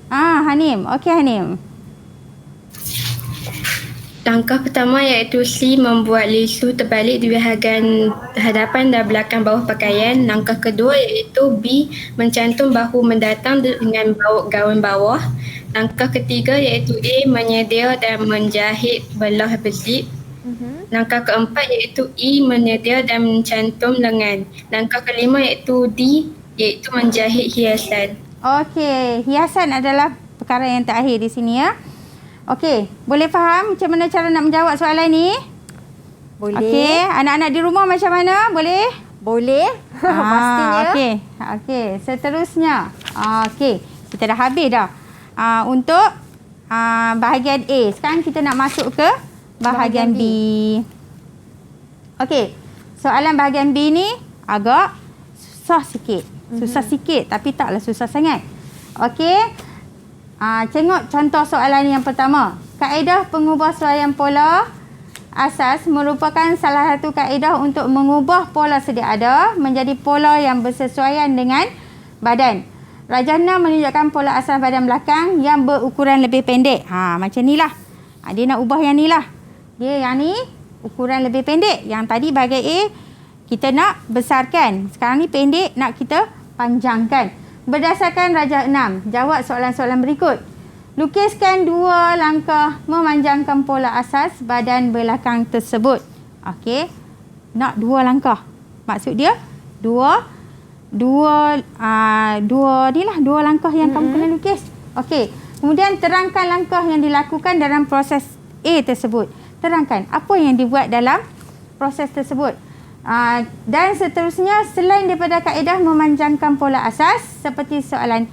Hanim. Okey, Hanim. Langkah pertama iaitu C, membuat lisu terbalik di bahagian hadapan dan belakang bawah pakaian. Langkah kedua iaitu B, mencantum bahu mendatang dengan gaun bawah. Langkah ketiga iaitu A, menyedia dan menjahit belah berzip. Langkah keempat iaitu E, menyedia dan mencantum lengan. Langkah kelima iaitu D, iaitu menjahit hiasan. Okey, hiasan adalah perkara yang terakhir di sini ya. Okey, boleh faham macam mana cara nak menjawab soalan ni? Boleh. Okey, anak-anak di rumah macam mana? Boleh? Boleh. Pastinya. Okey, seterusnya. Okey, kita dah habis dah. Untuk bahagian A. Sekarang kita nak masuk ke bahagian B. Okey, soalan bahagian B ni agak susah sikit. Susah sikit tapi taklah susah sangat. Okey. Tengok contoh soalan yang pertama. Kaedah pengubah suaian pola asas merupakan salah satu kaedah untuk mengubah pola sedia ada menjadi pola yang bersesuaian dengan badan. Rajana menunjukkan pola asas badan belakang yang berukuran lebih pendek. Macam ni lah. Dia nak ubah yang ni lah. Dia yang ni ukuran lebih pendek. Yang tadi bahagian A kita nak besarkan. Sekarang ni pendek, nak kita panjangkan. Berdasarkan rajah 6, jawab soalan-soalan berikut. Lukiskan 2 langkah memanjangkan pola asas badan belakang tersebut. Okey. Nak 2 langkah. Maksud dia dua langkah yang kamu kena lukis. Okey. Kemudian terangkan langkah yang dilakukan dalam proses A tersebut. Terangkan apa yang dibuat dalam proses tersebut. Dan seterusnya, selain daripada kaedah memanjangkan pola asas seperti soalan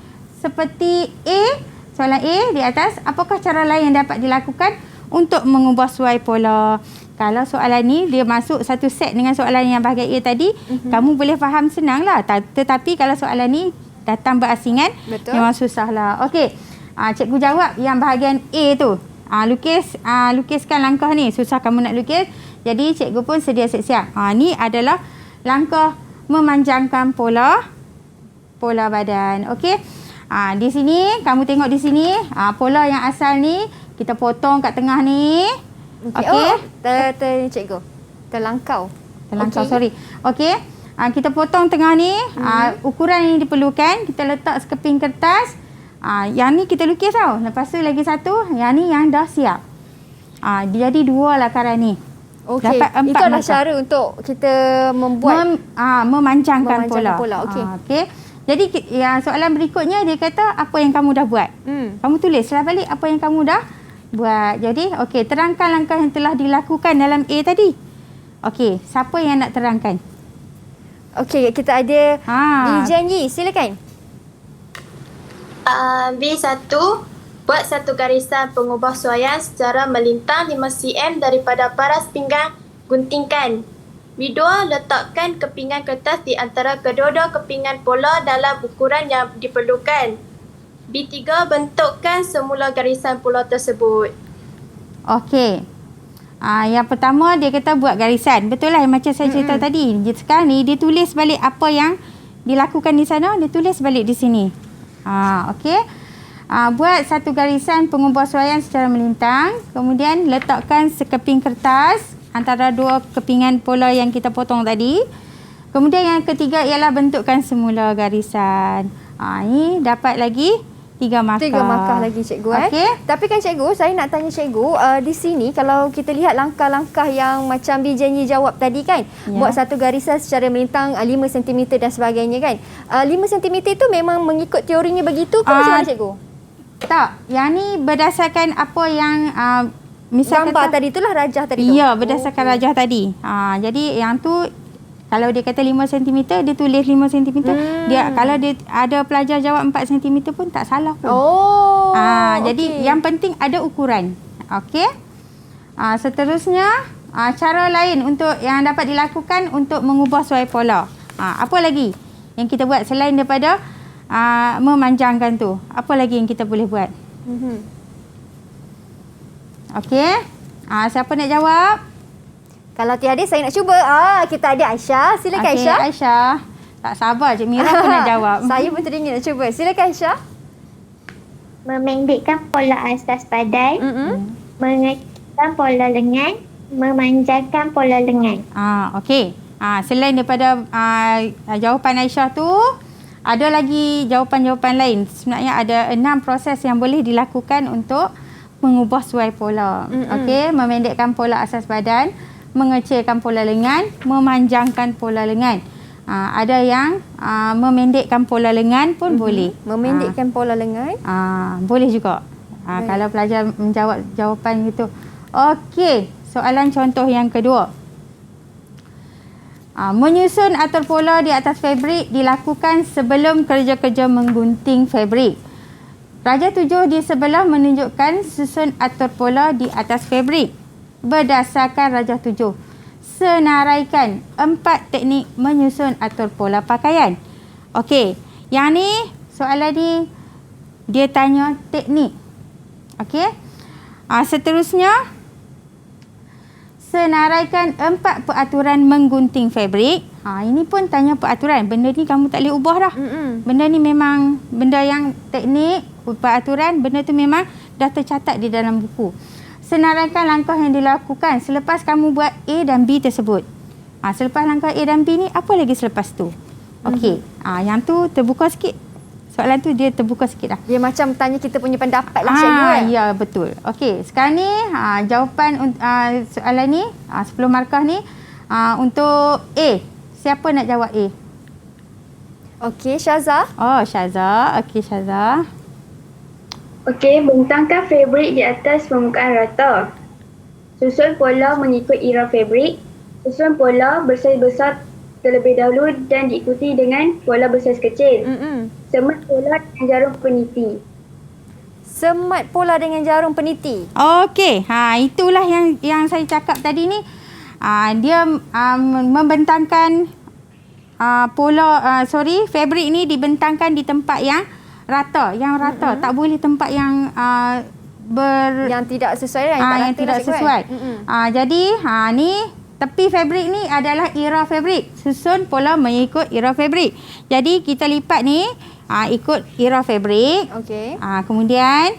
A di atas, apakah cara lain yang dapat dilakukan untuk mengubah suai pola? Kalau soalan ni dia masuk satu set dengan soalan yang bahagian A tadi, kamu boleh faham senang lah. Tetapi kalau soalan ni datang berasingan, memang susah lah. Okey, cikgu jawab yang bahagian A tu. Lukiskan langkah ni. Susah kamu nak lukis. Jadi cikgu pun sedia siap-siap. Ni adalah langkah memanjangkan pola badan. Okey. Di sini kamu tengok di sini pola yang asal ni kita potong kat tengah ni. Okey. Cikgu. Terlangkau, okay. Sorry. Okey. Kita potong tengah ni. Ukuran yang diperlukan kita letak sekeping kertas. Yang ni kita lukis tau. Lepas tu lagi satu, yang ni yang dah siap. Jadi 2 lakaran ni. Okey. Itu adalah cara untuk kita membuat memanjangkan pola. Okey. Okey. Jadi soalan berikutnya dia kata apa yang kamu dah buat. Kamu tulislah balik apa yang kamu dah buat. Jadi okey, terangkan langkah yang telah dilakukan dalam A tadi. Okey, siapa yang nak terangkan? Okey, kita ada Dijanji, silakan. B1, buat satu garisan pengubahsuaian secara melintang 5 cm daripada paras pinggang, guntingkan. B2, letakkan kepingan kertas di antara kedua-dua kepingan pola dalam ukuran yang diperlukan. B3, bentukkan semula garisan pola tersebut. Okey. Yang pertama dia kata buat garisan. Betul lah macam saya cerita tadi. Sekarang ni dia tulis balik apa yang dilakukan di sana, dia tulis balik di sini. Okey. Buat satu garisan pengubahsuaian secara melintang. Kemudian letakkan sekeping kertas antara 2 kepingan pola yang kita potong tadi. Kemudian yang ketiga ialah bentukkan semula garisan. Ini dapat lagi 3 markah. 3 markah lagi cikgu. Okey. Tapi kan cikgu, saya nak tanya cikgu, di sini kalau kita lihat langkah-langkah yang macam Dijanji jawab tadi kan, buat satu garisan secara melintang 5 cm dan sebagainya kan. 5 cm itu memang mengikut teorinya begitu ke macam mana cikgu? Tak, yang ni berdasarkan apa yang misal gambar kata, tadi itulah rajah tadi tu. Ya, berdasarkan rajah tadi. Jadi yang tu kalau dia kata 5 cm, dia tulis 5 cm. Dia kalau dia ada pelajar jawab 4 cm pun tak salah pun. Jadi yang penting ada ukuran. Okey. Seterusnya cara lain untuk yang dapat dilakukan untuk mengubah suai pola. Apa lagi yang kita buat selain daripada memanjangkan tu? Apa lagi yang kita boleh buat? Okey. Siapa nak jawab? Kalau tiada saya nak cuba. Kita ada Aisyah. Silakan Aisyah. Aisyah. Tak sabar Cik Mira pun nak jawab. Saya pun teringin nak cuba. Silakan Aisyah. Memendekkan pola asas badan, mengecilkan pola lengan, memanjangkan pola lengan. Okey. Selain daripada jawapan Aisyah tu, ada lagi jawapan-jawapan lain. Sebenarnya ada 6 proses yang boleh dilakukan untuk mengubah suai pola. Okey, memendekkan pola asas badan, mengecilkan pola lengan, memanjangkan pola lengan. Ada yang memendekkan pola lengan pun boleh. Memendekkan pola lengan? Boleh juga. Kalau pelajar menjawab jawapan itu. Okey, soalan contoh yang kedua. Menyusun atur pola di atas fabrik dilakukan sebelum kerja-kerja menggunting fabrik. Rajah 7 di sebelah menunjukkan susun atur pola di atas fabrik. Berdasarkan rajah 7, senaraikan 4 teknik menyusun atur pola pakaian. Okey, yang ni soalan ni dia tanya teknik. Okey. Seterusnya, senaraikan 4 peraturan menggunting fabrik. Ini pun tanya peraturan. Benda ni kamu tak boleh ubah dah. Benda ni memang benda yang teknik, peraturan, benda tu memang dah tercatat di dalam buku. Senaraikan langkah yang dilakukan selepas kamu buat A dan B tersebut. Selepas langkah A dan B ni, apa lagi selepas tu? Okey. Yang tu terbuka sikit. Soalan tu dia terbuka sikit dah. Dia macam tanya kita punya pendapat lah cikgu. Ya, betul. Okey, sekarang ni jawapan soalan ni 10 markah ni untuk A. Siapa nak jawab A? Okey, Syaza. Oh, Syaza. Okey, Syaza. Okey, bentangkan fabrik di atas permukaan rata. Susun pola mengikut irau fabrik. Susun pola bersaiz besar terlebih dahulu dan diikuti dengan pola bersaiz kecil. Semat pola dengan jarum peniti. Semat pola dengan jarum peniti. Okey, itulah yang saya cakap tadi ni. Dia membentangkan fabrik ni dibentangkan di tempat yang rata, tak boleh tempat yang yang tidak sesuai yang tidak sesuai. Jadi ni tepi fabrik ni adalah irau fabrik. Susun pola mengikut irau fabrik. Jadi kita lipat ni ikut irau fabrik. Okey. Kemudian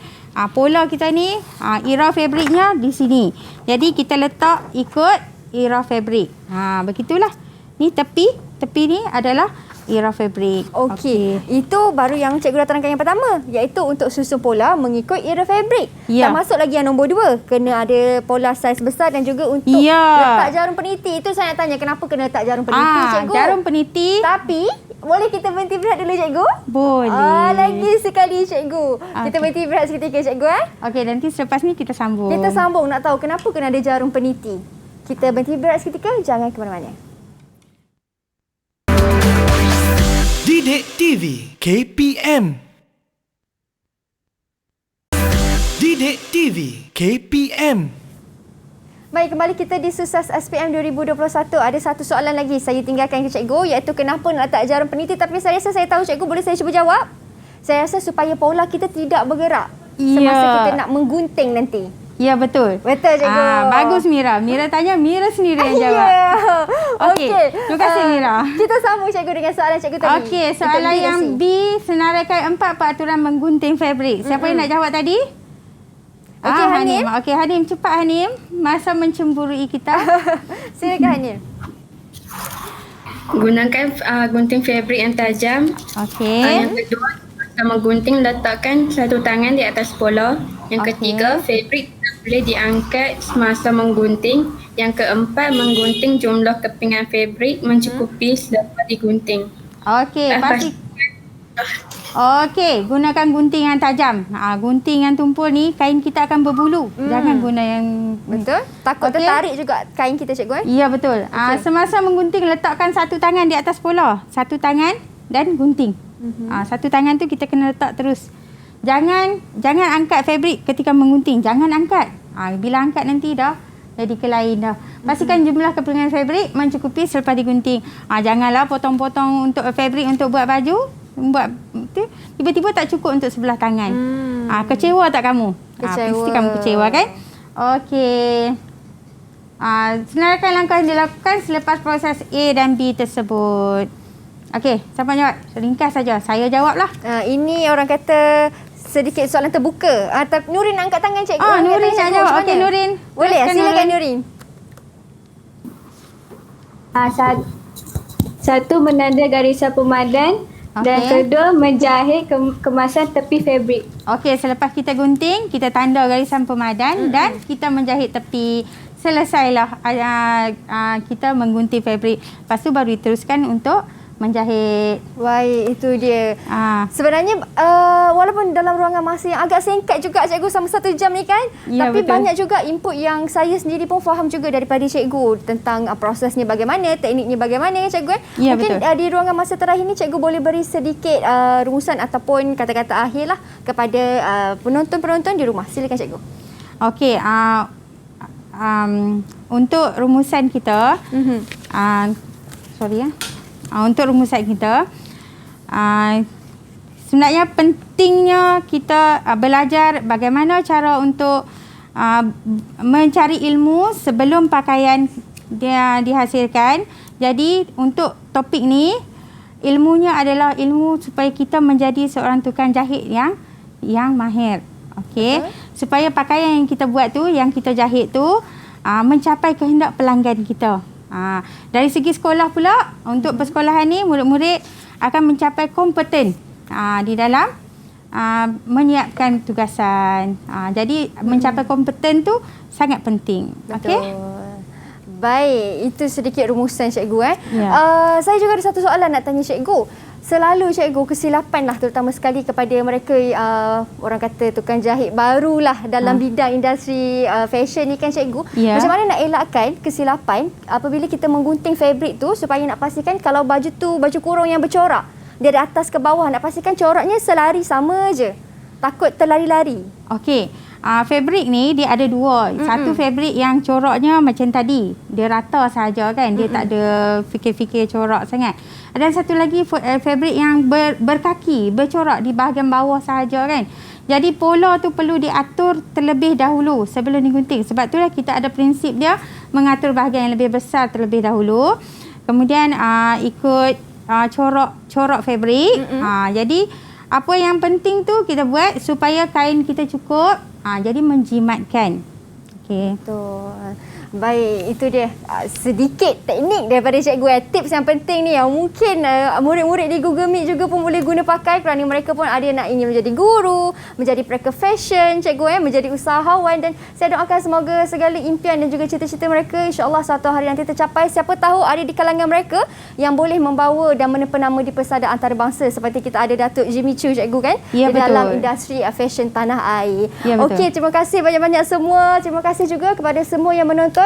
pola kita ni irau fabriknya di sini. Jadi kita letak ikut irau fabrik. Begitulah. Ni tepi ni adalah irau fabrik. Okey. Itu baru yang cikgu dah terangkan yang pertama, iaitu untuk susun pola mengikut irau fabrik. Ya. Tak masuk lagi yang nombor 2. Kena ada pola saiz besar dan juga untuk letak jarum peniti. Itu saya nak tanya, kenapa kena letak jarum peniti, cikgu? Jarum peniti. Tapi boleh kita berhenti berehat dulu, cikgu? Boleh. Lagi sekali, cikgu. Kita berhenti berehat seketika, cikgu. Okey, nanti selepas ni kita sambung. Kita sambung nak tahu kenapa kena ada jarum peniti. Kita berhenti berehat seketika, jangan ke mana-mana. Didik TV KPM. Didik TV KPM. Baik, kembali kita di Sukses SPM 2021. Ada satu soalan lagi saya tinggalkan ke cikgu, iaitu kenapa nak letak jarum peniti. Tapi saya rasa saya tahu cikgu, boleh saya cuba jawab? Saya rasa supaya pola kita tidak bergerak semasa kita nak menggunting nanti. Ya, betul. Betul, cikgu. Bagus, Mira. Mira tanya, Mira sendiri yang jawab. Okey. Terima kasih, Mira. Kita sambung, cikgu, dengan soalan cikgu tadi. Okey, soalan yang B, senaraikan 4 peraturan menggunting fabrik. Siapa yang nak jawab tadi? Okey, Hanim. Okey, Hanim. Cepat, Hanim. Masa mencemburui kita. Silakan, Hanim. Gunakan gunting fabrik yang tajam. Okey. Yang kedua, masa menggunting letakkan satu tangan di atas pola. Yang ketiga, fabrik tak boleh diangkat semasa menggunting. Yang keempat, menggunting jumlah kepingan fabrik mencukupi selepas digunting. Okey, pasti. Okey, gunakan gunting yang tajam. Gunting yang tumpul ni kain kita akan berbulu. Jangan guna yang betul. Takut tertarik juga kain kita, cikgu. Ya, betul. Semasa menggunting letakkan satu tangan di atas pola. Satu tangan dan gunting. Satu tangan tu kita kena letak terus. Jangan angkat fabrik ketika menggunting. Jangan angkat. Bila angkat nanti dah jadi kelain dah. Pastikan jumlah kepingan fabrik mencukupi selepas digunting. Janganlah potong-potong untuk fabrik untuk buat baju. Tiba-tiba tak cukup untuk sebelah tangan. Kecewa tak kamu? Pasti kamu kecewa, kan? Okey. Senaraikan langkah yang dilakukan selepas proses A dan B tersebut. Okey, siapa jawab? Ringkas saja. Saya jawablah. Ini orang kata sedikit soalan terbuka. Nurin angkat tangan, cikgu. Nurin nak jawab. Okey, Nurin. Boleh, silakan Nurin. Satu, menanda garisan pemadan. Dan kedua, menjahit kemasan tepi fabrik. Okey, selepas kita gunting, kita tanda garisan pemadan dan kita menjahit tepi. Selesailah kita menggunting fabrik. Lepas tu baru diteruskan untuk menjahit. Baik, itu dia. Sebenarnya walaupun dalam ruangan masa yang agak singkat juga, cikgu, sama 1 jam ni kan, ya, tapi betul. banyak juga input yang saya sendiri pun faham juga daripada cikgu tentang prosesnya bagaimana, tekniknya bagaimana, cikgu. Ya, mungkin di ruangan masa terakhir ni cikgu boleh beri sedikit rumusan ataupun kata-kata akhir lah kepada penonton-penonton di rumah. Silakan, cikgu. Okey, untuk rumusan kita, untuk rumusan kita, sebenarnya pentingnya kita belajar bagaimana cara untuk mencari ilmu sebelum pakaian dia dihasilkan. Jadi untuk topik ni, ilmunya adalah ilmu supaya kita menjadi seorang tukang jahit yang mahir. Okey, supaya pakaian yang kita buat tu, yang kita jahit tu mencapai kehendak pelanggan kita. Dari segi sekolah pula, untuk persekolahan ni murid-murid akan mencapai kompeten di dalam menyiapkan tugasan. Jadi mencapai kompeten tu sangat penting. Okey. Baik, itu sedikit rumusan cikgu. Ya. Saya juga ada satu soalan nak tanya cikgu. Selalu cikgu kesilapan lah terutama sekali kepada mereka orang kata tukang jahit barulah dalam bidang industri fashion ni kan cikgu. Ya. Macam mana nak elakkan kesilapan apabila kita menggunting fabric tu supaya nak pastikan kalau baju tu baju kurung yang bercorak dari atas ke bawah, nak pastikan coraknya selari sama je. Takut terlari-lari. Okey. Fabric ni dia ada dua. Satu fabric yang coraknya macam tadi. Dia rata saja kan. Dia tak ada fikir-fikir corak sangat. Ada satu lagi fabric yang berkaki, bercorak di bahagian bawah sahaja kan. Jadi pola tu perlu diatur terlebih dahulu sebelum digunting. Sebab itulah kita ada prinsip dia mengatur bahagian yang lebih besar terlebih dahulu. Kemudian ikut corak fabric. Jadi apa yang penting tu kita buat supaya kain kita cukup. Jadi menjimatkan. Okey. Betul. Baik, itu dia sedikit teknik daripada cikgu. Tips yang penting ni yang mungkin murid-murid di Google Meet juga pun boleh guna pakai kerana mereka pun ada nak ingin menjadi guru, menjadi pelakon fashion, cikgu menjadi usahawan, dan saya doakan semoga segala impian dan juga cita-cita mereka insya-Allah suatu hari nanti tercapai. Siapa tahu ada di kalangan mereka yang boleh membawa dan menepa nama di persada antarabangsa seperti kita ada Datuk Jimmy Choo cikgu kan, ya, di betul. dalam industri fashion tanah air. Ya, okey, terima kasih banyak-banyak semua. Terima kasih juga kepada semua yang menonton.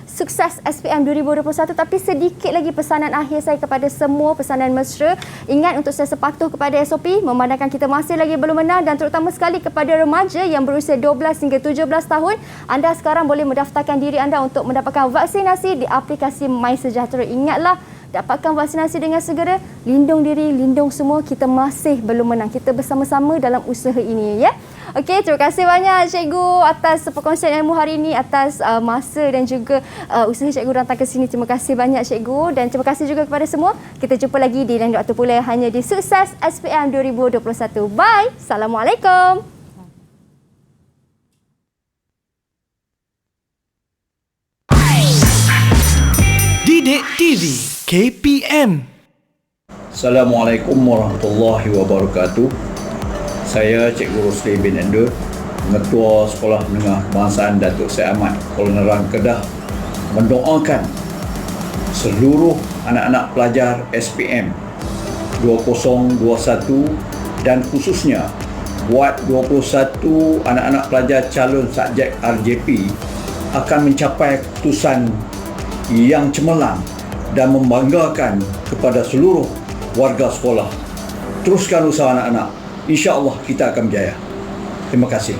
Sukses SPM 2021, tapi sedikit lagi pesanan akhir saya kepada semua pesanan mesra. Ingat untuk sentiasa patuh kepada SOP memandangkan kita masih lagi belum menang, dan terutama sekali kepada remaja yang berusia 12 hingga 17 tahun, anda sekarang boleh mendaftarkan diri anda untuk mendapatkan vaksinasi di aplikasi MySejahtera. Ingatlah, dapatkan vaksinasi dengan segera, lindung diri, lindung semua. Kita masih belum menang. Kita bersama-sama dalam usaha ini ya. Okey, terima kasih banyak cikgu atas perkongsian ilmu hari ini, atas masa dan juga usaha cikgu datang ke sini. Terima kasih banyak cikgu, dan terima kasih juga kepada semua. Kita jumpa lagi di lain waktu pula hanya di Sukses SPM 2021. Bye. Assalamualaikum. Didik TV KPM. Assalamualaikum warahmatullahi wabarakatuh. Saya Cikgu Rosli bin Endur, Pengetua Sekolah Menengah Kebangsaan Datuk Syed Ahmad, Kuala Nerang, Kedah, mendoakan seluruh anak-anak pelajar SPM 2021 dan khususnya buat 21 anak-anak pelajar calon subjek RJP akan mencapai keputusan yang cemerlang dan membanggakan kepada seluruh warga sekolah. Teruskan usaha anak-anak. InsyaAllah kita akan berjaya. Terima kasih.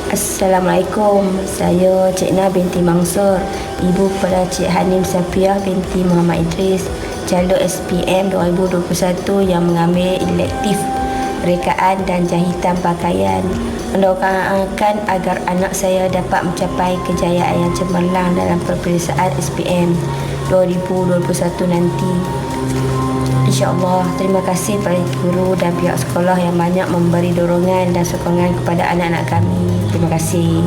Assalamualaikum. Saya Cik Na binti Mansur, ibu kepada Cik Hanim Safiah binti Muhammad Idris, calon SPM 2021 yang mengambil elektif rekaan dan jahitan pakaian. Mendoakan agar anak saya dapat mencapai kejayaan yang cemerlang dalam peperiksaan SPM 2021 nanti. InsyaAllah. Terima kasih kepada guru dan pihak sekolah yang banyak memberi dorongan dan sokongan kepada anak-anak kami. Terima kasih.